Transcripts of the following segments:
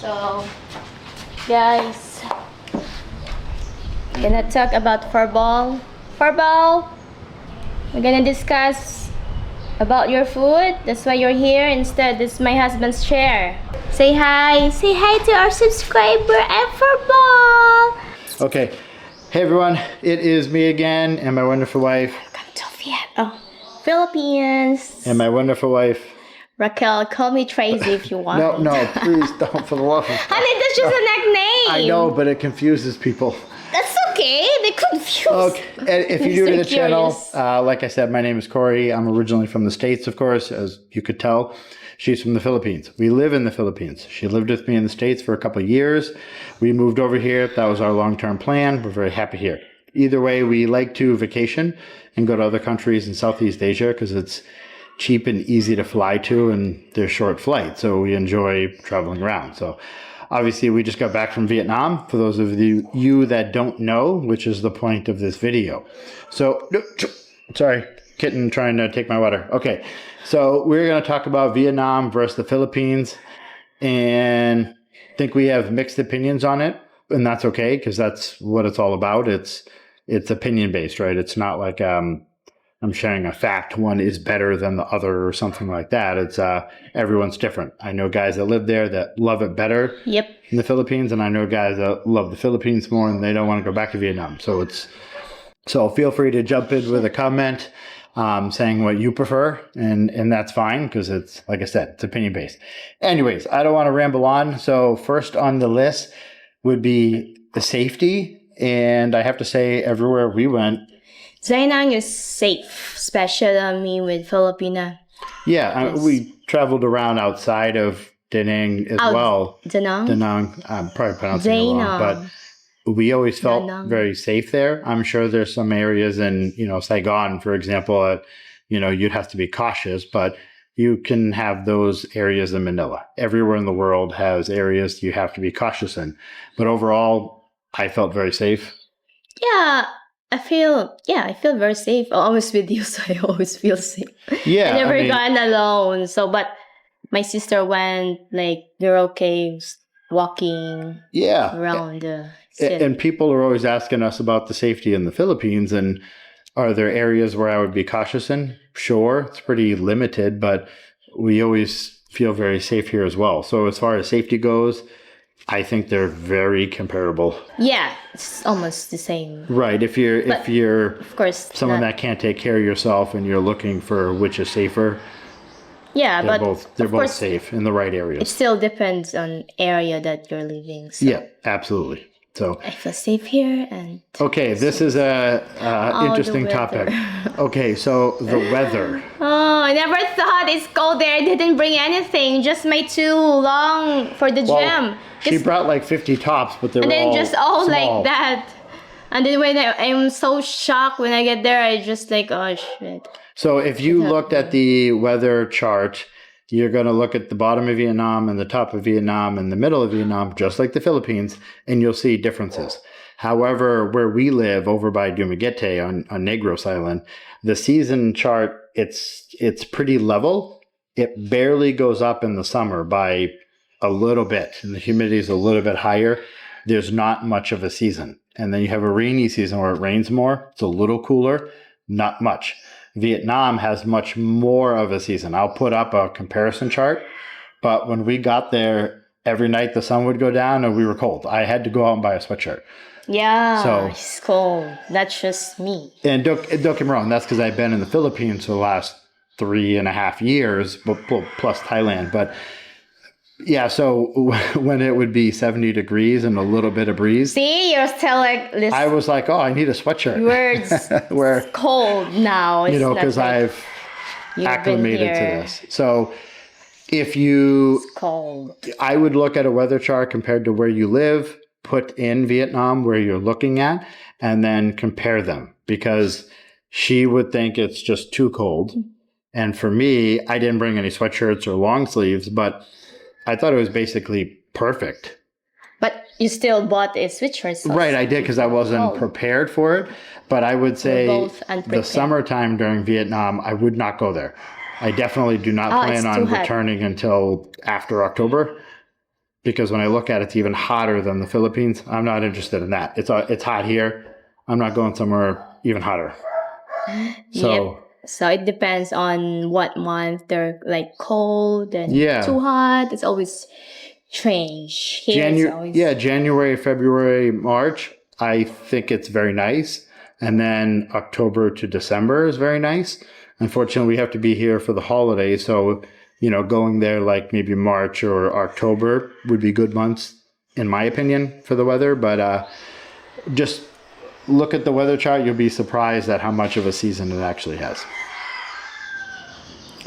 So, guys, we're gonna talk about furball. Furball, we're gonna discuss about your food. That's why you're here. Instead, this is my husband's chair. Say hi. Say hi to our subscriber and furball. Okay. Hey everyone, it is me again and my wonderful wife. Welcome to Philippines. And my wonderful wife. Raquel, call me Tracy if you want. No, please don't, for the love of God. Honey, that's just a nickname. I know, but it confuses people. That's okay. They confuse. Okay, and if you're new to the channel, like I said, my name is Corey. I'm originally from the States, of course, as you could tell. She's from the Philippines. We live in the Philippines. She lived with me in the States for a couple of years. We moved over here. That was our long-term plan. We're very happy here. Either way, we like to vacation and go to other countries in Southeast Asia because it's cheap and easy to fly to, and they're short flights. So we enjoy traveling around. So obviously, we just got back from Vietnam, for those of you that don't know, which is the point of this video. So, sorry, kitten trying to take my water. Okay, so we're going to talk about Vietnam versus the Philippines, and I think we have mixed opinions on it, and that's okay, because that's what it's all about. It's opinion-based, right? It's not like I'm sharing a fact, one is better than the other or something like that. It's everyone's different. I know guys that live there that love it better in the Philippines, and I know guys that love the Philippines more and they don't want to go back to Vietnam. So feel free to jump in with a comment saying what you prefer, and that's fine, because it's, like I said, it's opinion based. Anyways, I don't want to ramble on. So first on the list would be the safety, and I have to say everywhere we went, Da Nang is safe, especially with Filipina. Yeah, we traveled around outside of Da Nang as well. Da Nang? Da Nang, I'm probably pronouncing it wrong, but we always felt very safe there. I'm sure there's some areas in, Saigon, for example, you'd have to be cautious, but you can have those areas in Manila. Everywhere in the world has areas you have to be cautious in. But overall, I felt very safe. Yeah. I feel very safe. I'm always with you, so I always feel safe. Yeah, I never gone alone. So, but my sister went, they're okay walking around the city. And people are always asking us about the safety in the Philippines, and are there areas where I would be cautious in? Sure, it's pretty limited, but we always feel very safe here as well. So as far as safety goes, I think they're very comparable. Yeah, it's almost the same. Right. If you're of course someone that can't take care of yourself and you're looking for which is safer. Yeah, they're both safe in the right areas. It still depends on area that you're living. So. Yeah, absolutely. So I feel safe here and this is a interesting topic. Okay, so the weather. Oh, I never thought it's cold there. I didn't bring anything. Just my too long for the gym. She brought like 50 tops, but they're all small. Like that. And then when I'm so shocked when I get there, I just oh shit. So if you looked at the weather chart, you're going to look at the bottom of Vietnam and the top of Vietnam and the middle of Vietnam, just like the Philippines, and you'll see differences. However, where we live over by Dumaguete on Negros Island, the season chart, it's pretty level. It barely goes up in the summer by a little bit, and the humidity is a little bit higher. There's not much of a season. And then you have a rainy season where it rains more. It's a little cooler, not much. Vietnam has much more of a season. I'll put up a comparison chart, but when we got there, every night the sun would go down and we were cold. I had to go out and buy a sweatshirt. Yeah, it's cold. That's just me. And don't get me wrong, that's because I've been in the Philippines for the last 3.5 years, plus Thailand. But yeah, so when it would be 70 degrees and a little bit of breeze. See, you're still like this. I was like, I need a sweatshirt. It's cold now. Because I've acclimated to this. So it's cold. I would look at a weather chart compared to where you live, put in Vietnam where you're looking at, and then compare them, because she would think it's just too cold. And for me, I didn't bring any sweatshirts or long sleeves, but I thought it was basically perfect. But you still bought a sweatshirt. Right, I did, because I wasn't prepared for it. But I would say the summertime during Vietnam, I would not go there. I definitely do not plan on returning until after October. because when I look at it, it's even hotter than the Philippines. I'm not interested in that. It's hot here. I'm not going somewhere even hotter. So, Yep. So it depends on what month they're like cold and Yeah. too hot. It's always strange. Here it's always January, February, March, I think it's very nice. And then October to December is very nice. Unfortunately, we have to be here for the holidays. So, going there like maybe March or October would be good months, in my opinion, for the weather. But just look at the weather chart. You'll be surprised at how much of a season it actually has.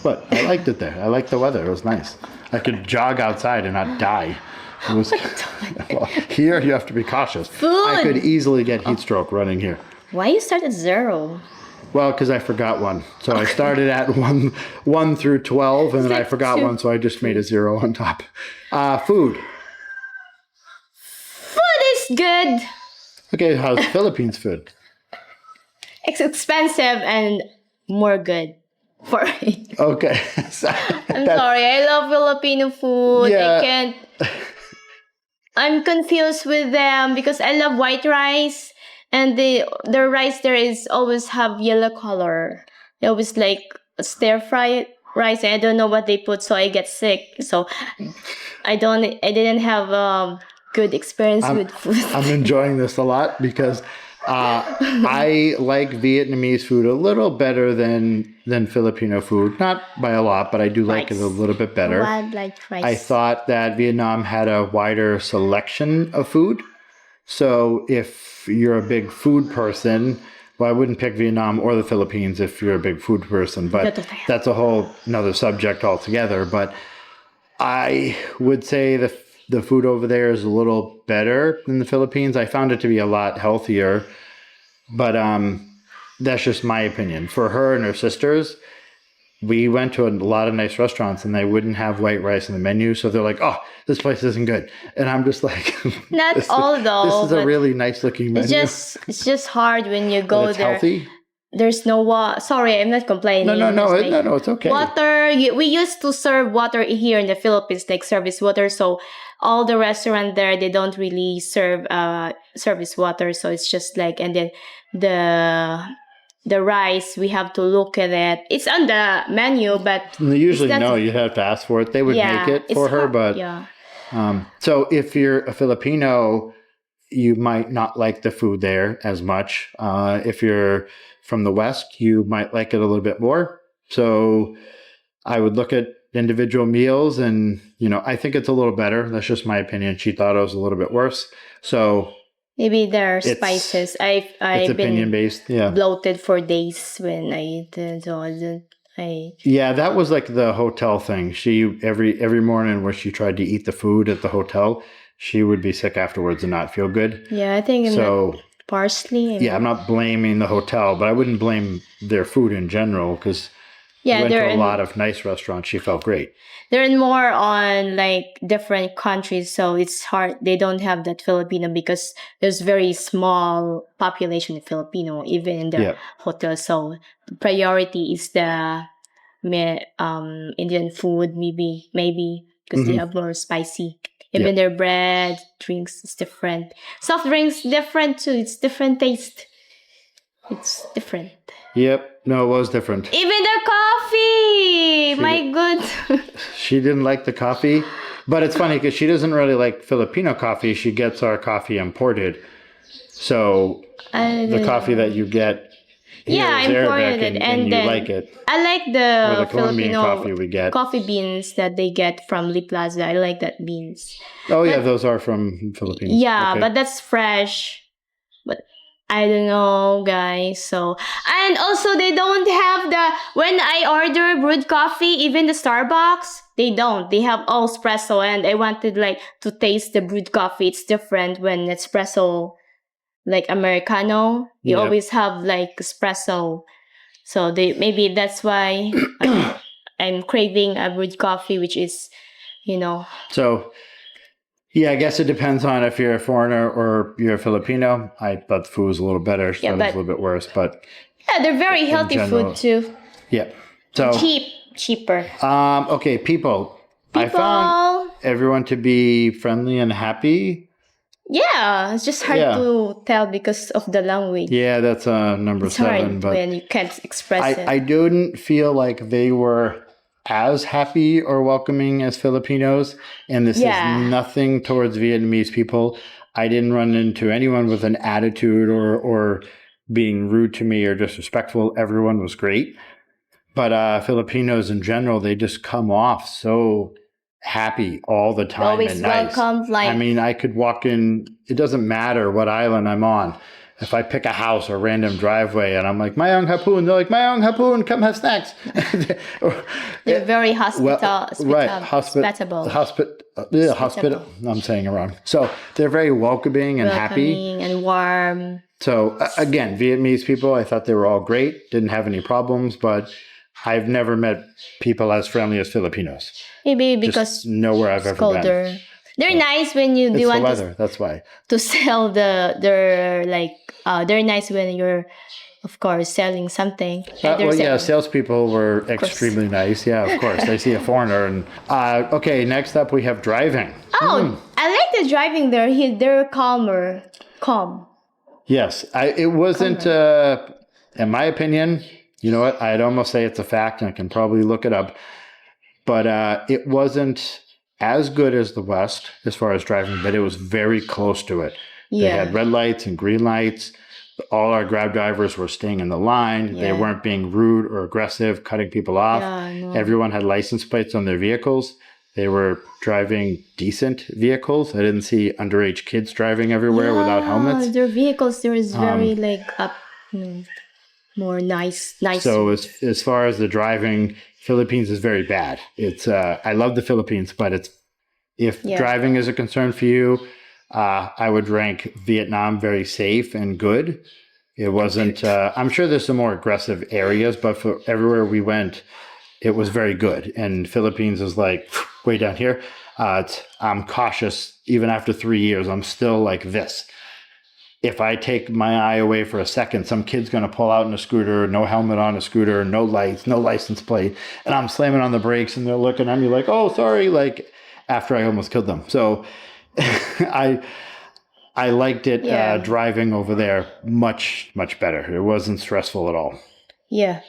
But I liked it there. I liked the weather. It was nice. I could jog outside and not die. It was, well, here you have to be cautious. Food. I could easily get heat stroke running here. Why you start at 0? Well, because I forgot one. So I started at 1 through 12, and then I forgot 2. one, so I just made a 0 on top. Food. Food is good. Okay, how's Philippines food? It's expensive and more good for me. Okay. I'm sorry. I love Filipino food. Yeah. I'm confused with them because I love white rice, and the rice there is always have yellow color. They always like stir fry rice. And I don't know what they put, so I get sick. So I didn't have good experience with food. I'm enjoying this a lot because I like Vietnamese food a little better than Filipino food. Not by a lot, but I do like it a little bit better. I like rice. I thought that Vietnam had a wider selection of food. So if you're a big food person, well, I wouldn't pick Vietnam or the Philippines if you're a big food person, but that's a whole another subject altogether. But I would say the food over there is a little better than the Philippines. I found it to be a lot healthier, but that's just my opinion. For her and her sisters, we went to a lot of nice restaurants and they wouldn't have white rice in the menu. So they're like, oh, this place isn't good. And I'm just like, Not all though. This is a really nice looking menu. It's just hard when you go there. Healthy. There's no water. Sorry, I'm not complaining. No, it's okay. Water. We used to serve water here in the Philippines, like service water. So all the restaurant there, they don't really serve service water. So it's just like, and then the rice, we have to look at it. It's on the menu, but usually you have to ask for it. They would make it for her, but so if you're a Filipino, you might not like the food there as much. If you're from the West, you might like it a little bit more. So I would look at individual meals and, I think it's a little better. That's just my opinion. She thought it was a little bit worse. So maybe there are spices. I've it's been opinion based. Yeah. bloated for days when I eat it. So Yeah, that was like the hotel thing. She every morning where she tried to eat the food at the hotel, she would be sick afterwards and not feel good. Yeah, I think so. Parsley. Yeah, I'm not blaming the hotel, but I wouldn't blame their food in general because we went to a lot of nice restaurants. She felt great. They're more on like different countries, so it's hard. They don't have that Filipino because there's very small population of Filipino, even in the hotel. So the priority is the Indian food, maybe because they have more spicy. Even their bread, drinks is different. Soft drinks different too. It's different taste. It's different. Yep. No, it was different. Even their coffee. My good. She didn't like the coffee, but it's funny because she doesn't really like Filipino coffee. She gets our coffee imported. So the coffee that you get here is Arabic and you like it. I like the Colombian Filipino coffee we get. Coffee beans that they get from Lee Plaza. I like that beans. Oh, yeah, those are from Philippines. Yeah, but that's fresh. But I don't know, guys. So, and also they don't have when I order brewed coffee, even the Starbucks, they don't. They have all espresso, and I wanted to taste the brewed coffee. It's different when espresso, like Americano. You always have espresso. So maybe that's why I'm craving a brewed coffee, which is, So, yeah, I guess it depends on if you're a foreigner or you're a Filipino. I thought the food was a little better. She thought it was a little bit worse, but yeah, they're very healthy food too. Yeah. So cheaper. Okay, people. I found everyone to be friendly and happy. Yeah, it's just hard to tell because of the language. Yeah, that's number It's 7. hard But when you can't express it. I didn't feel like they were as happy or welcoming as Filipinos, and this is nothing towards Vietnamese people. I didn't run into anyone with an attitude or being rude to me or disrespectful. Everyone was great. But Filipinos in general, they just come off so happy all the time. Always and nice. welcome. Like, I mean, I could walk in, it doesn't matter what island I'm on. If I pick a house or random driveway and I'm like, Mayong hapon, they're like, Mayong hapon, come have snacks. They're very hospitable. I'm saying it wrong. So they're very welcoming and happy. And warm. So again, Vietnamese people, I thought they were all great. Didn't have any problems, but I've never met people as friendly as Filipinos. Maybe because just nowhere I've ever colder. been. They're nice when you it's want the weather, that's why. To sell they're nice when you're, of course, selling something. Salespeople were extremely nice. Yeah, of course. They see a foreigner. And okay, next up we have driving. Oh, I like the driving there. They're calm. Yes, it wasn't, in my opinion, you know what, I'd almost say it's a fact, and I can probably look it up, but it wasn't as good as the West as far as driving, but it was very close to it. Yeah. They had red lights and green lights. All our Grab drivers were staying in the line. Yeah. They weren't being rude or aggressive, cutting people off. Yeah, everyone had license plates on their vehicles. They were driving decent vehicles. I didn't see underage kids driving everywhere without helmets. Their vehicles, there is very more nice. So as far as the driving, Philippines is very bad. It's I love the Philippines, but if driving is a concern for you, I would rank Vietnam very safe and good. It wasn't. I'm sure there's some more aggressive areas, but for everywhere we went, it was very good. And Philippines is like way down here. I'm cautious. Even after 3 years, I'm still like this. If I take my eye away for a second, some kid's going to pull out in a scooter, no helmet on a scooter, no lights, no license plate. And I'm slamming on the brakes and they're looking at me like, oh, sorry. Like after I almost killed them. So I liked it driving over there much, much better. It wasn't stressful at all. Yeah.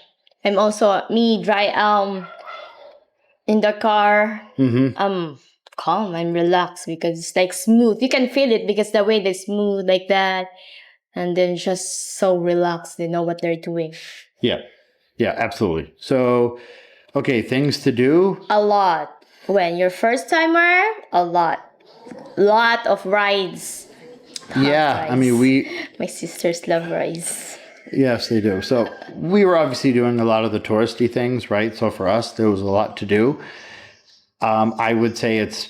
I'm also drive in the car. Mm-hmm. Calm and relaxed because it's like smooth. You can feel it because the way they smooth like that, and then just so relaxed. They know what they're doing. Yeah, absolutely. So, okay, things to do. A lot. When you're first timer, a lot of rides. Yeah, rides. I mean my sisters love rides. Yes, they do. So we were obviously doing a lot of the touristy things, right? So for us, there was a lot to do. I would say it's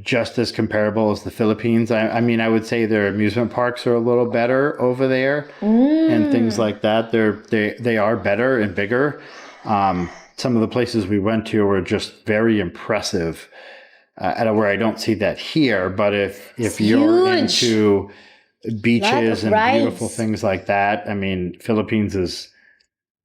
just as comparable as the Philippines. I mean, I would say their amusement parks are a little better over there and things like that. They are better and bigger. Some of the places we went to were just very impressive, where I don't see that here. But if you're into beaches and beautiful things like that, I mean, Philippines is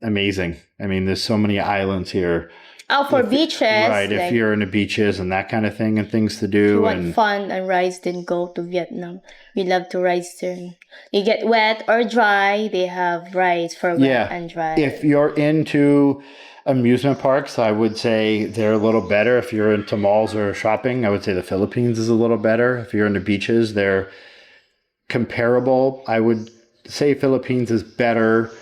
amazing. I mean, there's so many islands here. Oh, for beaches. Right, if you're into beaches and that kind of thing and things to do. If you want fun and rides, then go to Vietnam. We love to ride there. You get wet or dry, they have rides for wet and dry. If you're into amusement parks, I would say they're a little better. If you're into malls or shopping, I would say the Philippines is a little better. If you're into beaches, they're comparable. I would say Philippines is better,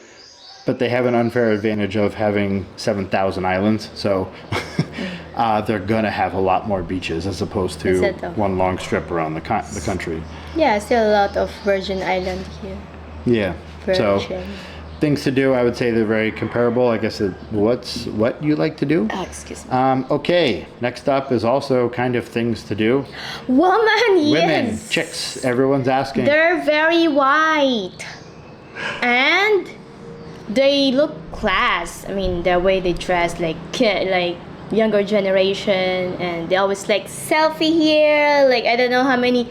but they have an unfair advantage of having 7,000 islands. So they're going to have a lot more beaches as opposed to one long strip around the country. Yeah, still a lot of Virgin Island here. Yeah. So things to do, I would say they're very comparable. I guess what you like to do? Excuse me. Okay, next up is also kind of things to do. Women, chicks, everyone's asking. They're very white. And they look class. I mean, the way they dress, like younger generation, and they always like selfie here. Like I don't know how many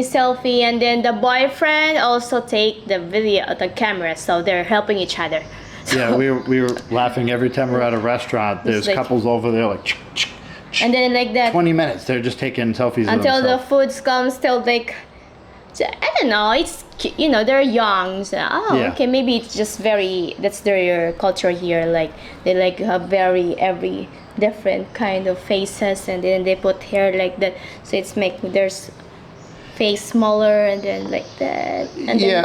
selfie, and then the boyfriend also take the camera, so they're helping each other. So, yeah, we were laughing every time we're at a restaurant. There's couples over there like And then like that 20 minutes. They're just taking selfies of until the themselves. food comes till like I don't know. It's they're young. So, Yeah. okay, maybe it's just that's their culture here. Like they like have every different kind of faces, and then they put hair like that. So it's make their face smaller, and then like that. And then,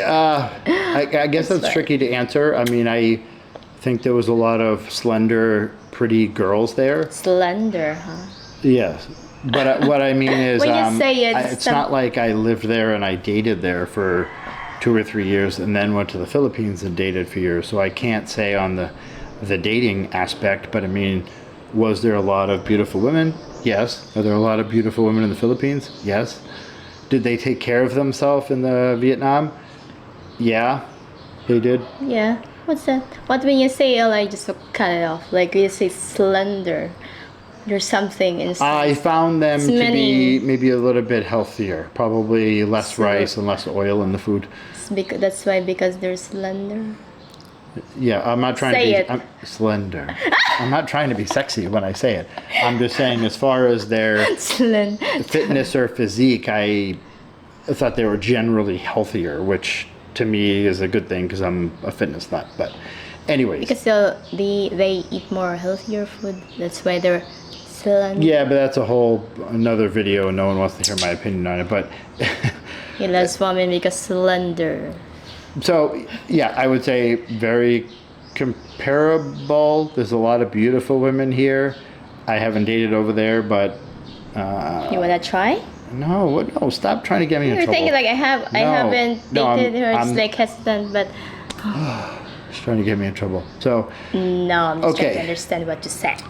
I guess that's right. tricky to answer. I mean, I think there was a lot of slender, pretty girls there. slender, huh? Yes. But what I mean is, When you say it, it's not like I lived there and I dated there for 2 or 3 years and then went to the Philippines and dated for years. So I can't say on the dating aspect, but I mean, was there a lot of beautiful women? Yes. Are there a lot of beautiful women in the Philippines? Yes. Did they take care of themselves in the Vietnam? Yeah, they did. Yeah. What's that? What when you say I just cut it off? Like you say slender. There's something inside. I found them It's to many- be maybe a little bit healthier, probably less So- rice and less oil in the food. That's why because they're slender. Yeah, I'm not trying Say to it. be I'm slender. I'm not trying to be sexy when I say it. I'm just saying as far as their Slender. fitness or physique, I thought they were generally healthier, which to me is a good thing because I'm a fitness nut. But anyways, Because they eat more healthier food. That's why they're slender. yeah, but that's another video and no one wants to hear my opinion on it. But He loves women because slender. so yeah, I would say very comparable. There's a lot of beautiful women here. I haven't dated over there, but You wanna try? no, stop trying to get me in You're trouble. thinking like I haven't No, dated her. It's I'm like hesitant, but just trying to get me in trouble. So, no, I'm just trying Okay. to understand what you said.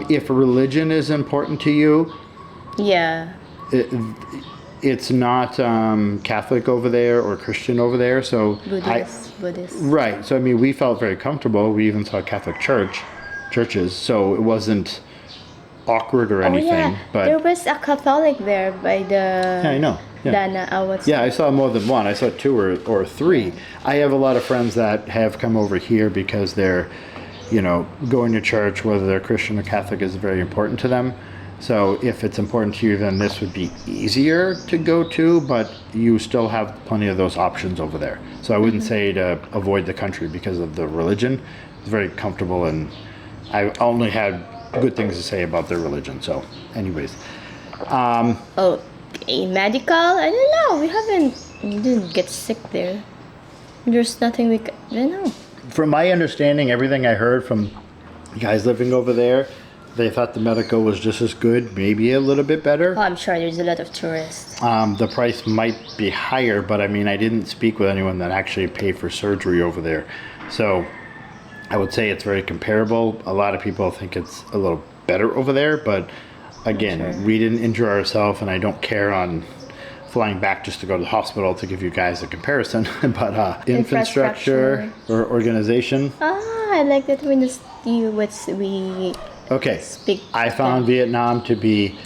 if religion is important to you, Yeah. it's not Catholic over there or Christian over there. So, Buddhist. right. So, I mean, we felt very comfortable. We even saw Catholic churches. So it wasn't awkward or anything. Oh yeah, But there was a Catholic there by the. yeah, I know. Yeah. Dana, I was. Yeah, I saw more than one. I saw 2 or 3. I have a lot of friends that have come over here because they're, going to church, whether they're Christian or Catholic, is very important to them. So if it's important to you, then this would be easier to go to, but you still have plenty of those options over there. So I wouldn't say to avoid the country because of the religion. It's very comfortable, and I only had good things to say about their religion. So anyways. Oh, medical? I don't know. We didn't get sick there. There's nothing I don't know. From my understanding, everything I heard from guys living over there, they thought the medical was just as good, maybe a little bit better. Oh, I'm sure there's a lot of tourists. The price might be higher, but I mean, I didn't speak with anyone that actually paid for surgery over there. So I would say it's very comparable. A lot of people think it's a little better over there, but again, Sure. we didn't injure ourselves, and I don't care on flying back just to go to the hospital to give you guys a comparison. But infrastructure or organization. I like that when we Okay, speak. I found Vietnam to be,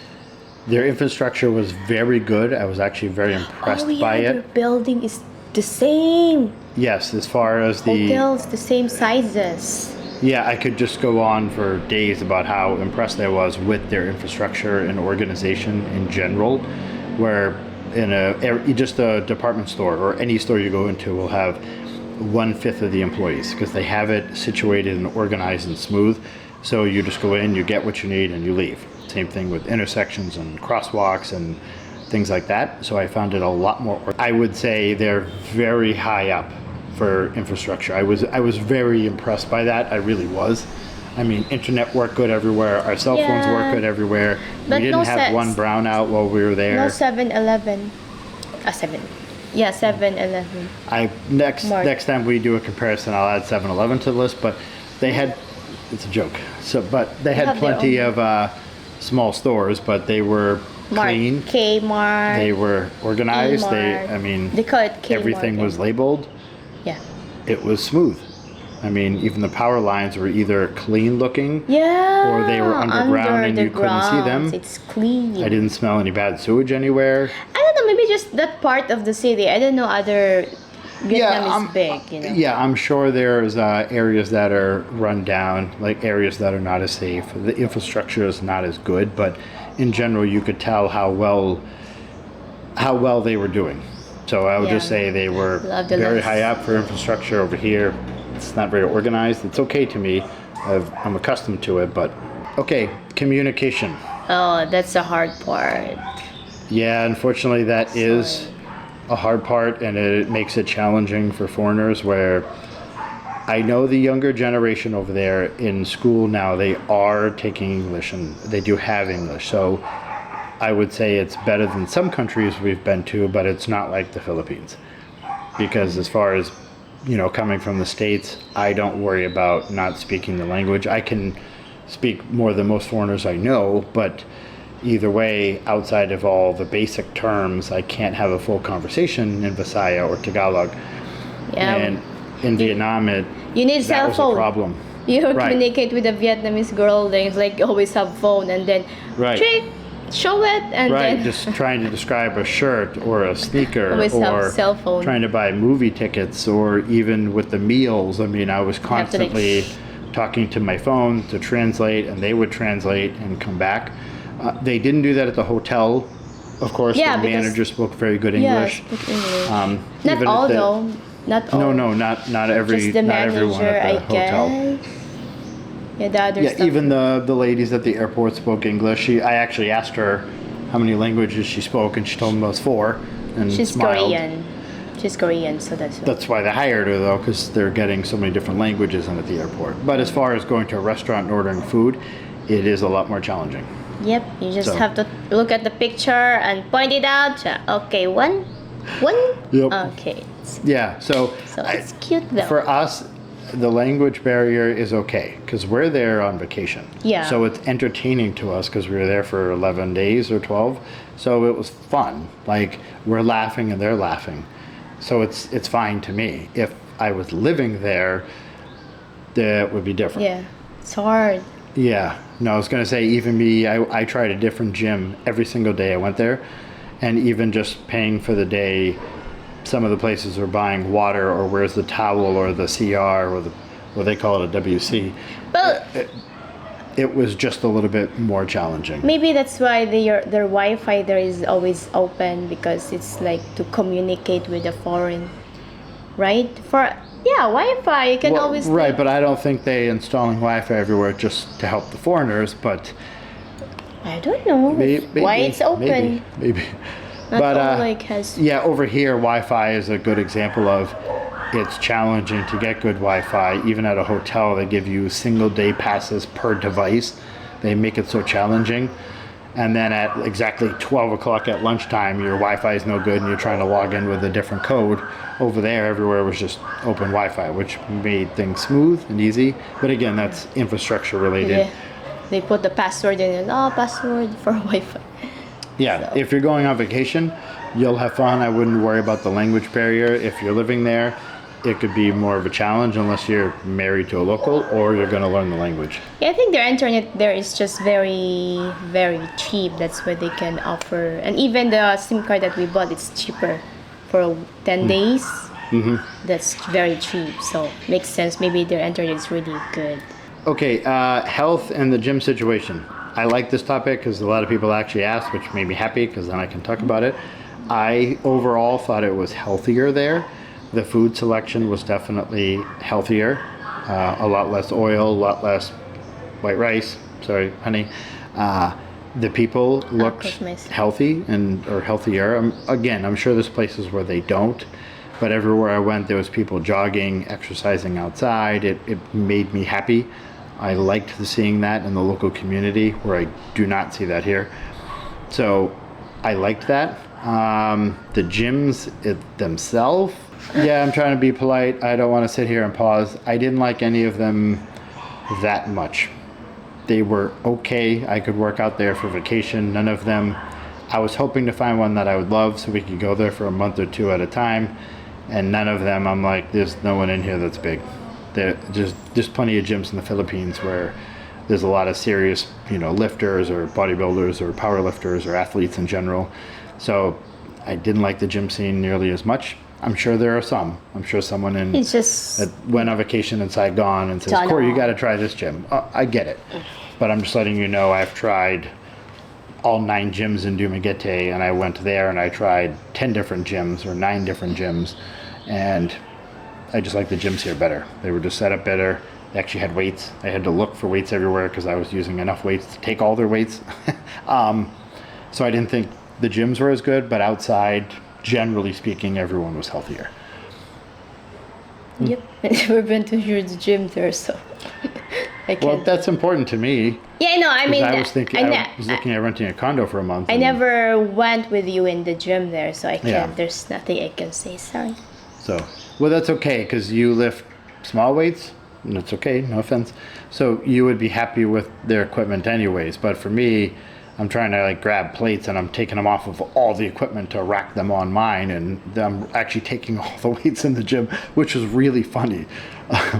their infrastructure was very good. I was actually very impressed by Their it. building is the same. Yes, as far as the, Hotels, the same sizes. yeah, I could just go on for days about how impressed I was with their infrastructure and organization in general, where just a department store or any store you go into will have 1/5 of the employees because they have it situated and organized and smooth. So you just go in, you get what you need, and you leave. Same thing with intersections and crosswalks and things like that. So I found it a lot more. I would say they're very high up for infrastructure. I was very impressed by that. I really was. I mean, internet worked good everywhere. Our cell phones Yeah. worked good everywhere. But We didn't no have sense. one brownout while we were there. No 7-Eleven. 7-Eleven. Next time we do a comparison, I'll add 7-Eleven to the list. But they had, it's a joke. But they had have their plenty of small stores, but they were clean. Kmart. They were organized. Kmart. They call it Kmart. Everything was labeled. Yeah. It was smooth. I mean, even the power lines were either clean looking, Yeah. or they were underground under and the you couldn't see them. grounds. It's clean. I didn't smell any bad sewage anywhere. I don't know, maybe just that part of the city. I don't know other Vietnam is big, you know. Yeah, I'm sure there's areas that are run down, like areas that are not as safe. The infrastructure is not as good, but in general, you could tell how well they were doing. So I would just say they were very high up for infrastructure. Over here, it's not very organized. It's okay to me. I'm accustomed to it, but okay, communication. Oh, that's the hard part. Yeah, unfortunately, that is a hard part, and it makes it challenging for foreigners. Where I know the younger generation over there in school now, they are taking English and they do have English. So I would say it's better than some countries we've been to, but it's not like the Philippines. Because as far as, coming from the States, I don't worry about not speaking the language. I can speak more than most foreigners I know, but either way, outside of all the basic terms, I can't have a full conversation in Visaya or Tagalog. Yeah. And in Vietnam, you need that cell was phone. a problem. You communicate with a Vietnamese girl, they like always have phone, and then show it, and then just trying to describe a shirt or a sneaker, always or have cell phone. Trying to buy movie tickets, or even with the meals. I mean, I was constantly talking to my phone to translate, and they would translate and come back. They didn't do that at the hotel. Of course, the manager spoke very good English. Yeah, spoke English. Not all though. Not all. No, not every. Just the not manager, everyone at the hotel. guess. Yeah, the other stuff. Even the ladies at the airport spoke English. I actually asked her how many languages she spoke, and she told me it was 4. And she's smiled. Korean. She's Korean, so that's why. That's why they hired her, though, because they're getting so many different languages in at the airport. But as far as going to a restaurant and ordering food, it is a lot more challenging. Yep, you just have to look at the picture and point it out. Okay, one. Yep. Okay. Yeah, so it's cute though. For us, the language barrier is okay because we're there on vacation. Yeah. So it's entertaining to us because we were there for 11 days or 12. So it was fun. Like, we're laughing and they're laughing. So it's fine to me. If I was living there, that would be different. Yeah, it's hard. Yeah. No, I was going to say, even me, I tried a different gym every single day I went there. And even just paying for the day, some of the places were buying water, or where's the towel, or the CR, or what they call it, a WC. But it was just a little bit more challenging. Maybe that's why their Wi-Fi there is always open, because it's like to communicate with the foreign, right? Wi-Fi you can always right, but I don't think they installing Wi-Fi everywhere just to help the foreigners, but I don't know why it's open. Maybe. Not but all has. Yeah, over here Wi-Fi is a good example of it's challenging to get good Wi-Fi. Even at a hotel, they give you single day passes per device. They make it so challenging. And then at exactly 12 o'clock at lunchtime, your Wi-Fi is no good and you're trying to log in with a different code. Over there, everywhere was just open Wi-Fi, which made things smooth and easy. But again, that's infrastructure related. Yeah. They put the password in, password for Wi-Fi. Yeah, so. If you're going on vacation, you'll have fun. I wouldn't worry about the language barrier. If you're living there, it could be more of a challenge unless you're married to a local or you're going to learn the language. Yeah, I think their internet there is just very, very cheap. That's why they can offer. And even the SIM card that we bought, it's cheaper for 10 days. Mm-hmm. That's very cheap. So makes sense. Maybe their internet is really good. Okay, health and the gym situation. I like this topic because a lot of people actually asked, which made me happy because then I can talk about it. I overall thought it was healthier there. The food selection was definitely healthier. A lot less oil, a lot less white rice. Sorry, honey. The people looked healthy or healthier. Again, I'm sure there's places where they don't. But everywhere I went, there was people jogging, exercising outside. It made me happy. I liked seeing that in the local community where I do not see that here. So I liked that. The gyms themselves, yeah, I'm trying to be polite. I don't want to sit here and pause. I didn't like any of them that much. They were okay. I could work out there for vacation. None of them. I was hoping to find one that I would love so we could go there for a month or two at a time. And none of them, I'm like, there's no one in here that's big. There's plenty of gyms in the Philippines where there's a lot of serious, lifters or bodybuilders or power lifters or athletes in general. So I didn't like the gym scene nearly as much. I'm sure there are some. I'm sure someone It's just that went on vacation in Saigon and says, Corey, you got to try this gym. I get it. But I'm just letting you know I've tried all 9 gyms in Dumaguete, and I went there and I tried 10 different gyms or 9 different gyms, and I just like the gyms here better. They were just set up better. They actually had weights. I had to look for weights everywhere because I was using enough weights to take all their weights. So I didn't think the gyms were as good, but outside, generally speaking, everyone was healthier. Yep. I've never been to your gym there, so I can't. Well, that's important to me. Yeah, no, I mean, I was thinking, I was looking at renting a condo for a month. I never went with you in the gym there, so I can't. Yeah. There's nothing I can say. Sorry. So, well, that's okay because you lift small weights, and it's okay, no offense. So you would be happy with their equipment anyways. But for me, I'm trying to like grab plates and I'm taking them off of all the equipment to rack them on mine, and I'm actually taking all the weights in the gym, which is really funny.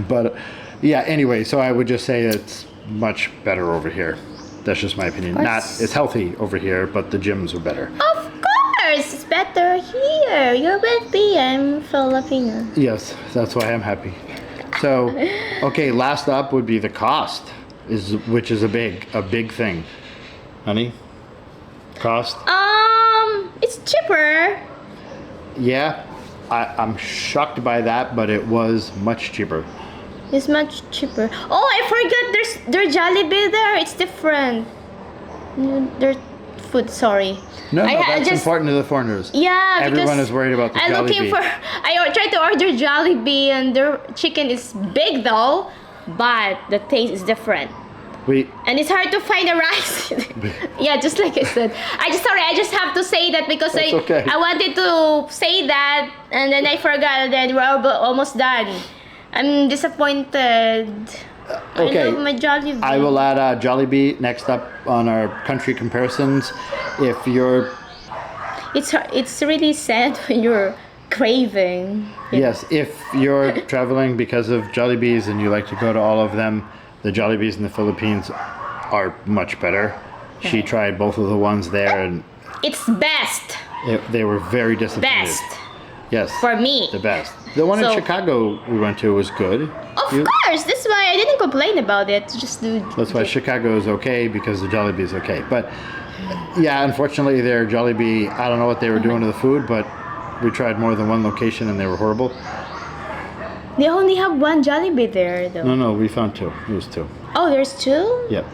But yeah, anyway, so I would just say it's much better over here. That's just my opinion. Not it's healthy over here, but the gyms are better. Of course, it's better here. You're with me. I'm Filipino. Yes, that's why I'm happy. So, okay, last up would be the cost, which is a big thing. Honey, cost? It's cheaper. Yeah, I'm shocked by that, but it was much cheaper. It's much cheaper. Oh, I forgot. There's Jollibee there. It's different. Their food. Sorry. No, that's important to the foreigners. Yeah, everyone is worried about the Jollibee. I'm looking for. I tried to order Jollibee, and their chicken is big though, but the taste is different. And it's hard to find the rice. Yeah, just like I said. I just have to say that because okay. I wanted to say that and then I forgot that we're almost done. I'm disappointed. Okay. I love my Jollibee. I will add Jollibee next up on our country comparisons. If you're... It's really sad when you're craving. Yes, if you're traveling because of Jollibees and you like to go to all of them, the Jollibees in the Philippines are much better. She tried both of the ones there and... It's best. They were very disappointed. Best. Yes. For me. The best. The one in Chicago we went to was good. Of course. That's why I didn't complain about it. That's why Chicago is okay because the Jollibee is okay. But yeah, unfortunately their Jollibee, I don't know what they were doing to the food, but we tried more than one location and they were horrible. They only have one Jollibee there, though. No, we found 2. It was 2. Oh, there's 2? Yep.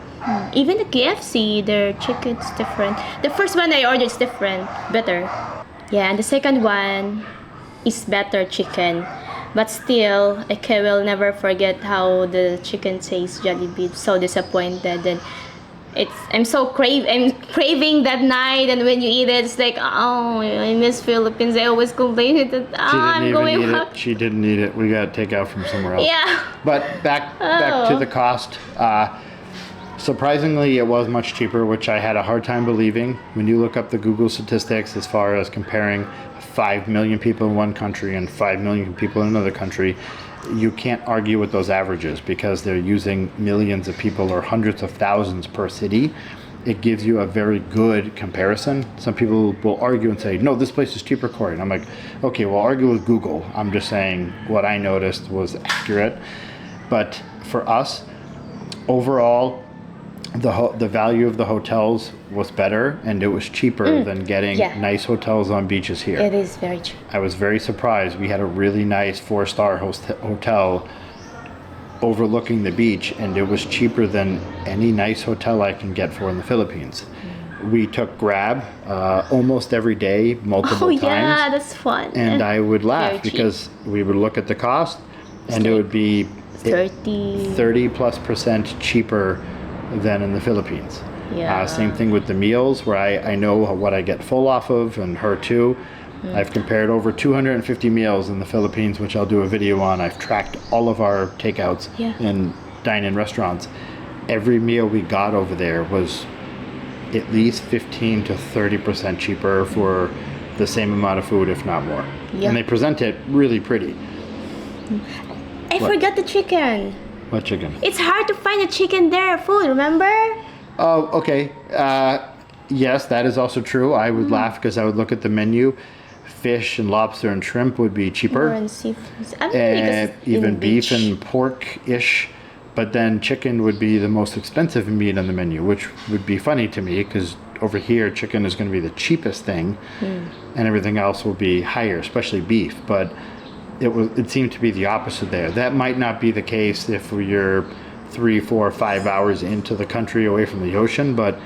Even the KFC, their chicken's different. The first one I ordered is different, better. Yeah, and the second one is better chicken. But still, I will never forget how the chicken tastes Jollibee. So disappointed. And I'm craving that night, and when you eat it, it's like, oh, I miss Philippines. I always complain that I'm going back. She didn't eat it. We got takeout from somewhere else. Yeah. But back to the cost. Surprisingly, it was much cheaper, which I had a hard time believing. When you look up the Google statistics as far as comparing 5 million people in one country and 5 million people in another country, you can't argue with those averages because they're using millions of people or hundreds of thousands per city. It gives you a very good comparison. Some people will argue and say, no, this place is cheaper, Corey. And I'm like, okay, well, argue with Google. I'm just saying what I noticed was accurate. But for us, overall, the value of the hotels was better and it was cheaper than getting nice hotels on beaches here. It is very cheap. I was very surprised. We had a really nice 4-star hotel overlooking the beach, and it was cheaper than any nice hotel I can get for in the Philippines. We took Grab almost every day, multiple times. Oh yeah, that's fun. And I would laugh because we would look at the cost and it would be 30+% cheaper than in the Philippines. Yeah. Same thing with the meals, where I know what I get full off of, and her too. I've compared over 250 meals in the Philippines, which I'll do a video on. I've tracked all of our takeouts in dine-in restaurants. Every meal we got over there was at least 15 to 30% cheaper for the same amount of food, if not more. And they present it really pretty. I forgot the chicken. What chicken? It's hard to find a chicken there, food, remember? Oh, okay. Yes, that is also true. I would laugh because I would look at the menu. fish and lobster and shrimp would be More cheaper, on seafoods. I mean, because and it's in even beef beach. and pork-ish. But then chicken would be the most expensive meat on the menu, which would be funny to me because over here chicken is going to be the cheapest thing, and everything else will be higher, especially beef. But it seemed to be the opposite there. That might not be the case if you're 3, 4, 5 hours into the country away from the ocean, but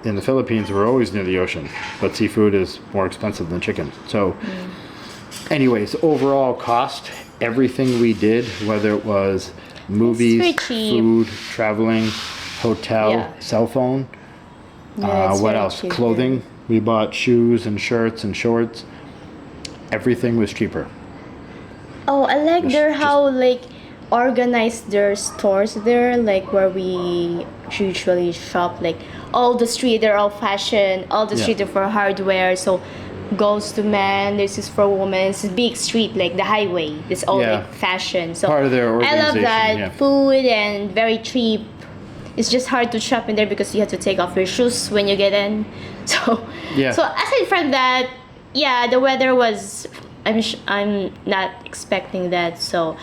in the Philippines we're always near the ocean, but seafood is more expensive than chicken. So anyways, overall cost, everything we did, whether it was movies, very cheap. food, traveling, hotel, Yeah. cell phone, Yeah, it's what very else, cheap, clothing, we bought shoes and shirts and shorts, everything was cheaper. Oh, I like Just- their how like organized their stores there, like where we usually shop. Like all the street, they're all fashion. All the Yeah. street are for hardware. So goes to men. This is for women. It's a big street, like the highway. It's all Yeah. like fashion. So Part of their I love organization, that yeah. food and very cheap. It's just hard to shop in there because you have to take off your shoes when you get in. So Yeah. So aside from that, yeah, the weather was. I'm not expecting that, so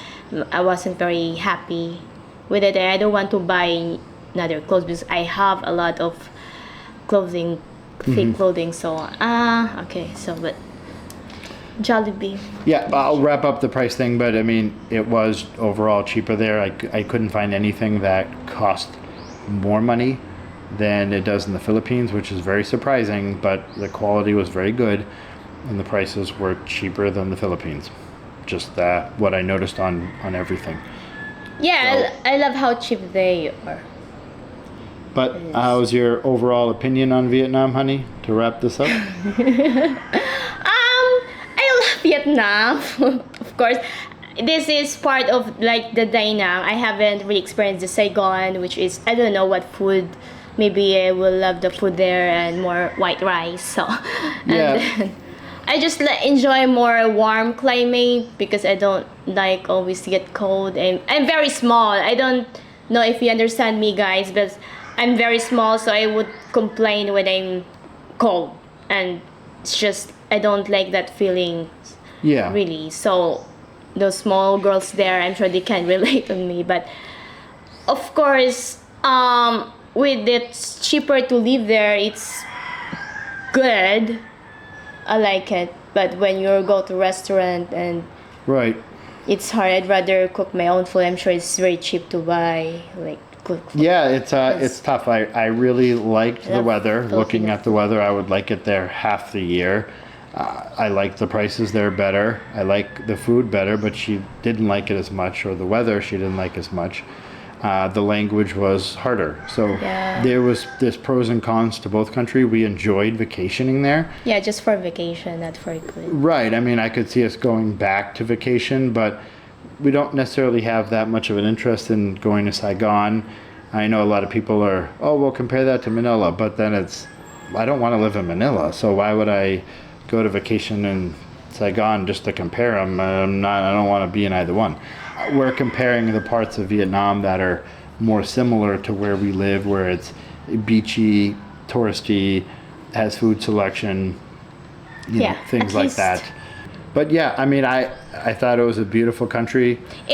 I wasn't very happy with it. I don't want to buy another clothes because I have a lot of clothing, fake clothing. So okay. So but Jollibee. Yeah, I'll wrap up the price thing, but I mean, it was overall cheaper there. I couldn't find anything that cost more money than it does in the Philippines, which is very surprising, but the quality was very good and the prices were cheaper than the Philippines. Just what I noticed on everything. Yeah, I love how cheap they are. But how's your overall opinion on Vietnam, honey, to wrap this up? I love Vietnam, of course. This is part of like the Da Nang. I haven't really experienced the Saigon, which is I don't know what food. Maybe I will love the food there and more white rice. So, Yeah. then I just enjoy more warm climate because I don't like always get cold and I'm very small. I don't know if you understand me, guys, but I'm very small, so I would complain when I'm cold, and it's just I don't like that feeling. Yeah. Really. So those small girls there, I'm sure they can relate to me. But of course, with it's cheaper to live there, it's good. I like it. But when you go to restaurant and Right. it's hard, I'd rather cook my own food. I'm sure it's very cheap to buy, like cook food. Yeah, it's tough. I really liked the love weather. Looking Filipino at the weather, I would like it there half the year. I like the prices there better. I like the food better, but she didn't like it as much, or the weather she didn't like as much. The language was harder. So Yeah. there's pros and cons to both countries. We enjoyed vacationing there. Yeah, just for vacation, not for good. Right. I mean, I could see us going back to vacation, but we don't necessarily have that much of an interest in going to Saigon. I know a lot of people are, oh, well, compare that to Manila, but then I don't want to live in Manila, so why would I go to vacation in Saigon just to compare them? I don't want to be in either one. We're comparing the parts of Vietnam that are more similar to where we live, where it's beachy, touristy, has food selection, Yeah, things at like least. that. But yeah, I mean, I thought it was a beautiful country. It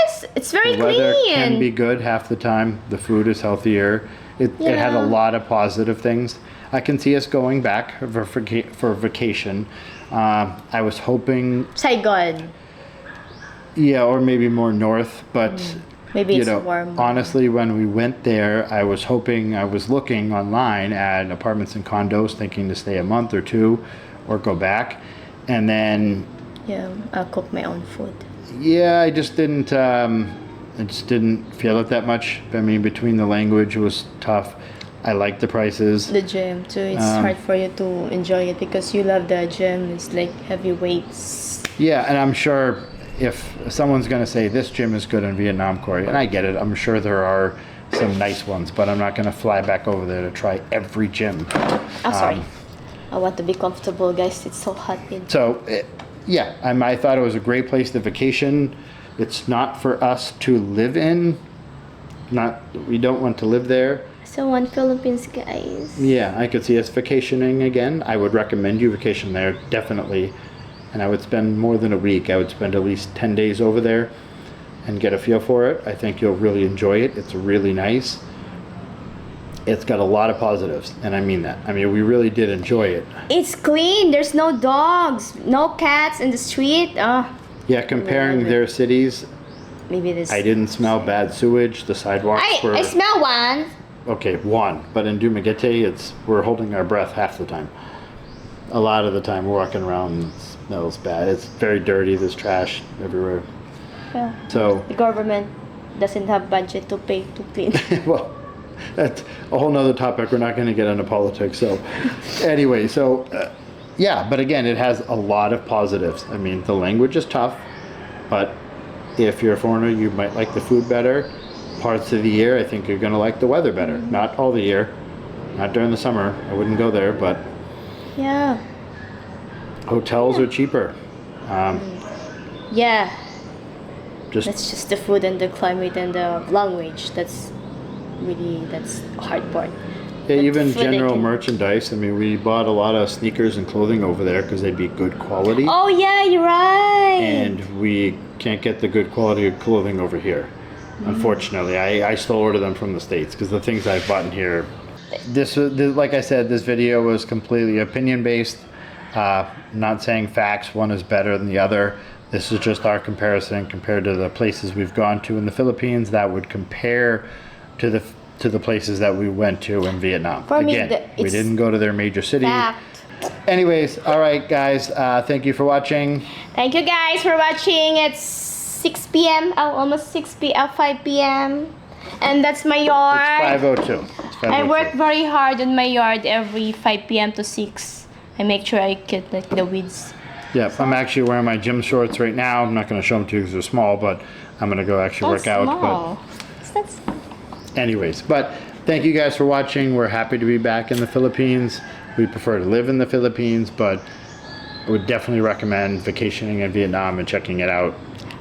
is! It's very The weather clean. can be good half the time. The food is healthier. It had a Yeah. lot of positive things. I can see us going back for vacation. I was hoping, Saigon. yeah, or maybe more north, but Maybe you it's know, warm. honestly, when we went there, I was looking online at apartments and condos, thinking to stay a month or two, or go back, and then Yeah, I'll cook my own food. yeah, I just didn't feel it that much. I mean, between the language, it was tough. I like the prices. The gym too. It's hard for you to enjoy it because you love the gym. It's like heavy weights. Yeah, and I'm sure if someone's going to say this gym is good in Vietnam, Corey, and I get it, I'm sure there are some nice ones, but I'm not going to fly back over there to try every gym. Oh, sorry. I want to be comfortable, guys. It's so hot in. So, yeah, I thought it was a great place to vacation. It's not for us to live in. We don't want to live there. So on Philippines, guys. Yeah, I could see us vacationing again. I would recommend you vacation there, definitely. And I would spend more than a week. I would spend at least 10 days over there and get a feel for it. I think you'll really enjoy it. It's really nice. It's got a lot of positives, and I mean that. I mean, we really did enjoy it. It's clean. There's no dogs, no cats in the street. Yeah, comparing their cities, Maybe this. I didn't smell bad sewage. The sidewalks were... I smell one. Okay, one. But in Dumaguete, we're holding our breath half the time. A lot of the time we're walking around and it smells bad. It's very dirty. There's trash everywhere. Yeah. So... The government doesn't have budget to pay to clean. Well, that's a whole nother topic. We're not going to get into politics. So anyway, yeah, but again, it has a lot of positives. I mean, the language is tough, but if you're a foreigner, you might like the food better. Parts of the year, I think you're going to like the weather better. Not all the year, not during the summer. I wouldn't go there, but Yeah. hotels are cheaper. Yeah. Just That's just the food and the climate and the language. That's the hard part. yeah, But even food they general can- merchandise. I mean, we bought a lot of sneakers and clothing over there because they'd be good quality. Oh yeah, you're right. And we can't get the good quality of clothing over here. Unfortunately, I still order them from the States because the things I've bought in here. Like I said, this video was completely opinion based. Not saying facts, one is better than the other. This is just our comparison compared to the places we've gone to in the Philippines that would compare to the places that we went to in Vietnam. For me, Again, we it's didn't go to their major city. Fact. Anyways, all right, guys. Thank you for watching. Thank you guys for watching. It's 6 p.m. Almost 5 p.m. And that's my yard. It's 5:02. It's 5:02. I work very hard on my yard every 5 p.m. to 6. I make sure I get like the weeds. Yeah, I'm actually wearing my gym shorts right now. I'm not going to show them to you because they're small, but I'm going to go actually work out. Small. That's But anyways, but thank you guys for watching. We're happy to be back in the Philippines. We prefer to live in the Philippines, but I would definitely recommend vacationing in Vietnam and checking it out.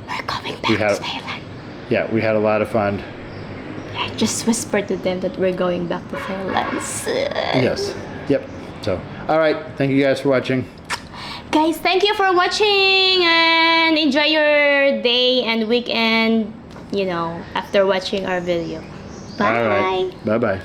we're going back to Thailand. Yeah, we had a lot of fun. I just whispered to them that we're going back to Thailand soon. Yes. Yep. So, all right. Thank you guys for watching. Guys, thank you for watching and enjoy your day and weekend, after watching our video. Bye. All right. Bye-bye.